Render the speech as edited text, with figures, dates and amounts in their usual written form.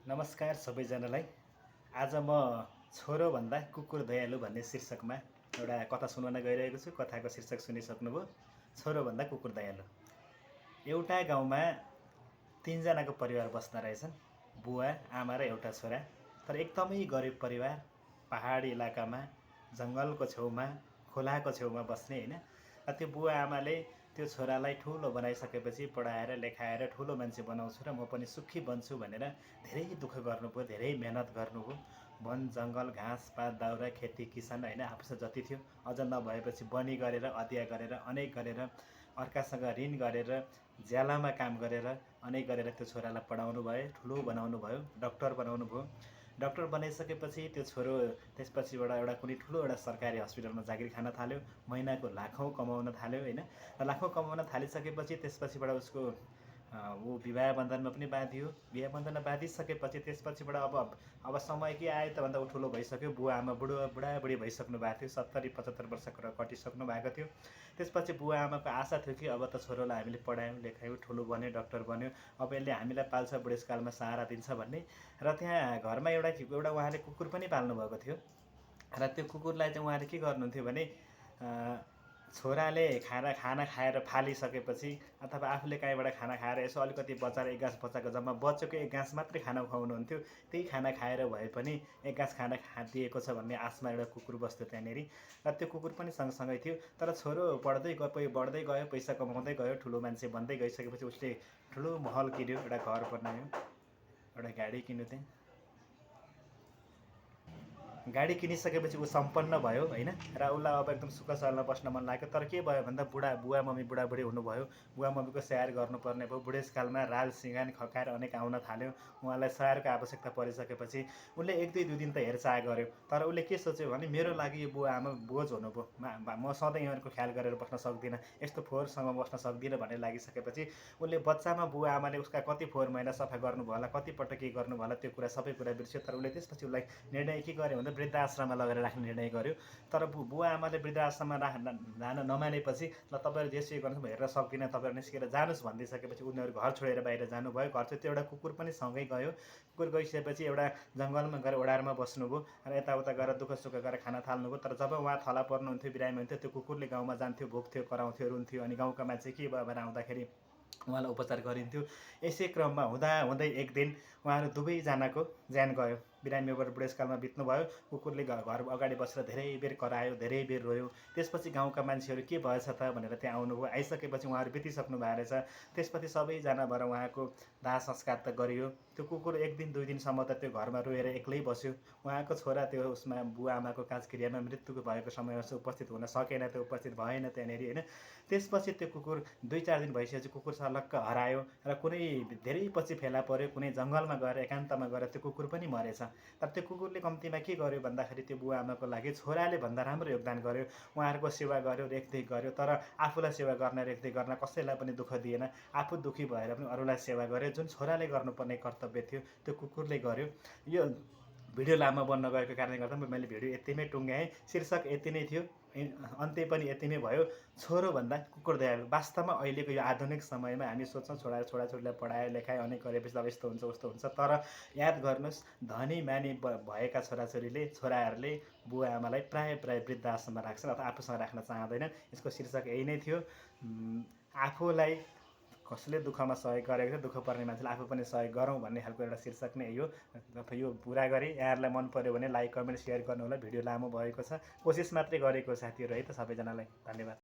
नमस्कार सबैजनालाई। आज म छोरो भन्दा कुकुर दयालु भन्ने शीर्षकमा एउटा कथा सुनाउन गइरहेको छु। कथाको शीर्षक सुनिसक्नुभयो, छोरो भन्दा कुकुर दयालु। एउटा गाउँमा 3 जनाको परिवार बस्दा रहेछन्, बुवा, आमा र एउटा छोरा। तर एकदमै गरिब परिवार, पहाडी इलाकामा, जङ्गलको छेउमा, खोलाको छेउमा बस्ने हैन। र त्यो बुवा आमाले त्यो छोरालाई ठुलो बनाइसकेपछि पढाएर लेखाएर ठुलो मान्छे बनाउँछु र म पनि सुखी बन्छु भनेर धेरै दुःख गर्नुभयो, धेरै मेहनत गर्नुभयो। वन जङ्गल घाँसपात दाउरा खेती किसान हैन, आफूसँग जति थियो अझ नभएपछि बनी गरेर अदिया गरेर अनेक गरेर अर्कासँग ऋण गरेर ज्यालामा काम गरेर अनेक गरेर त्यो छोरालाई पढाउनु भयो, ठुलो बनाउनु भयो, डक्टर बनाउनु भयो। डक्टर बनाइसकेपछि त्यो छोरो त्यसपछिबाट एउटा कुनै ठुलो एउटा सरकारी हस्पिटलमा जागिर खान थाल्यो, महिनाको लाखौँ कमाउन थाल्यो हैन। र लाखौँ कमाउन थालिसकेपछि त्यसपछिबाट उसको ऊ विवाह बन्धनमा पनि बाँधियो। विवाह बन्धनमा बाँधिसकेपछि त्यसपछिबाट अब समय के आयो त भन्दा ऊ ठुलो भइसक्यो, बुवा आमा बुढाबुढी भइसक्नु भएको थियो, 70-75 वर्ष कटिसक्नु भएको थियो। त्यसपछि बुवा आमाको आशा थियो कि अब त छोरोलाई हामीले पढायौँ लेखायौँ, ठुलो बन्यो, डक्टर बन्यो, अब यसले हामीलाई पाल्छ, बुढेसकालमा सहारा दिन्छ भन्ने। र त्यहाँ घरमा एउटा उहाँले कुकुर पनि पाल्नुभएको थियो। र त्यो कुकुरलाई चाहिँ उहाँले के गर्नुहुन्थ्यो भने छोराले खाना खाएर फालिसकेपछि अथवा आफूले कहीँबाट खाना खाएर यसो अलिकति बचाएर एक गाँस बचाएको, जम्मा बचेको एक गाँस मात्रै खाना खुवाउनुहुन्थ्यो। त्यही खाना खाएर भए पनि एक गाँस खाना दिएको छ भन्ने आशमा एउटा कुकुर बस्थ्यो त्यहाँनिर। र त्यो कुकुर पनि सँगसँगै थियो। तर छोरो बढ्दै गयो, पैसा कमाउँदै गयो, ठुलो मान्छे बन्दै गइसकेपछि उसले ठुलो महल किन्यो, एउटा घर बनायो, एउटा गाडी किन्यो। त्यहाँ गाडी किनिसकेपछि ऊ सम्पन्न भयो हैन। र उसलाई अब एकदम सुख सयलमा बस्न मन लाग्यो। तर के भयो भन्दा बुवा मम्मी बुढाबुढी हुनुभयो, बुवा मम्मीको स्याहार गर्नुपर्ने भयो। बुढेसकालमा राल सिँगान खकाएर अनेक आउन थाल्यो। उहाँलाई स्याहारको आवश्यकता परिसकेपछि उसले 1-2 दिन त हेरचाह गर्यो। तर उसले के सोच्यो भने मेरो लागि यो बुवा आमा बोझ हुनुभयो, म सधैँ यिनीहरूको ख्याल गरेर बस्न सक्दिनँ, यस्तो फोहोरसँग बस्न सक्दिनँ भन्ने लागिसकेपछि उसले बच्चामा बुवा आमाले उसका कति फोहोर मैला सफा गर्नुभयो होला, कतिपल्ट के गर्नुभयो होला, त्यो कुरा सबै कुरा बिर्स्यो। तर उसले त्यसपछि उसलाई निर्णय के गर्यो भन्दा वृद्धाश्रममा लगेर राख्ने निर्णय गर्यो। तर बुवा आमाले वृद्धाश्रममा लान नमानेपछि ल तपाईँहरू जेसुकै गर्नुहोस्, म हेर्न सक्दिनँ, तपाईँहरू निस्केर जानुहोस् भनिदिइसकेपछि उनीहरू घर छोडेर बाहिर जानुभयो। घर चाहिँ त्यो एउटा कुकुर पनि सँगै गयो। कुकुर गइसकेपछि एउटा जङ्गलमा गएर ओडारमा बस्नुभयो र यताउता गएर दुःख सुख गरेर खान थाल्नुभयो। तर जब उहाँ थला पर्नुहुन्थ्यो, बिरामी हुन्थ्यो, त्यो कुकुरले गाउँमा जान्थ्यो, भोग्थ्यो, कराउँथ्यो, रुन्थ्यो। अनि गाउँका मान्छे के भयो भनेर आउँदाखेरि उहाँलाई उपचार गरिन्थ्यो। यसै क्रममा हुँदै एक दिन उहाँहरू दुवैजनाको ज्यान गयो। बिरामीबाट बुढेसकालमा बित्नुभयो। कुकुरले घर अगाडि बसेर धेरै बेर करायो, धेरै बेर रोयो। त्यसपछि गाउँका मान्छेहरू के भएछ त भनेर त्यहाँ आउनुभयो। आइसकेपछि उहाँहरू बितिसक्नु भएको रहेछ। त्यसपछि सबैजना भएर उहाँको दाह संस्कार त गरियो। त्यो कुकुर 1 दिन 2 दिनसम्म त त्यो घरमा रोएर एक्लै बस्यो। उहाँको छोरा त्यो उसमा बुवा आमाको काजक्रियामा मृत्युको भएको समयमा चाहिँ उपस्थित हुन सकेन, त्यो उपस्थित भएन त्यहाँनिर हैन। त्यसपछि त्यो कुकुर 2-4 दिन भइसकेपछि कुकुर सलक्क हरायो र कुनै धेरै पछि फेला पर्यो, कुनै जङ्गलमा गएर एकान्तमा गएर त्यो कुकुर पनि मरेछ। तर त्यो कुकुरले कम्तीमा के गर्यो भन्दाखेरि त्यो बुवा आमाको लागि छोराले भन्दा राम्रो योगदान गर्यो। उहाँहरूको सेवा गर्यो, रेखदेख गर्यो। तर आफूलाई सेवा गर्न रेखदेख गर्न कसैलाई पनि दुःख दिएन। आफू दुःखी भएर पनि अरूलाई सेवा गर्यो। जुन छोराले गर्नुपर्ने कर्तव्य थियो त्यो कुकुरले गर्यो। यो भिडियो लामो बन्न गएको कारणले गर्दा मैले भिडियो यतिमै टुङ्ग्याएँ। शीर्षक यति नै थियो, अन्त्य पनि यति नै भयो, छोरो भन्दा कुकुर दयालु। वास्तवमा अहिलेको यो आधुनिक समयमा हामी सोच्छौँ छोराछोरीलाई पढायो लेखायो अनेक गरेपछि अब यस्तो हुन्छ उस्तो हुन्छ। तर याद गर्नुहोस्, धनी मानी भएका छोराहरूले बुवा आमालाई प्राय वृद्ध आश्रममा राख्छन् अथवा आफूसँग राख्न चाहँदैनन्। यसको शीर्षक यही नै थियो। आफूलाई कसले दुःखमा सहयोग गरेको छ, दुःख पर्ने मान्छेलाई आफू पनि सहयोग गरौँ भन्ने खालको एउटा शीर्षक नै यो। यो पुरा गरेँ। यहाँहरूलाई मन पर्यो भने लाइक कमेन्ट सेयर गर्नु होला। भिडियो लामो भएको छ, कोसिस मात्रै गरेको साथीहरू है त। सबैजनालाई धन्यवाद।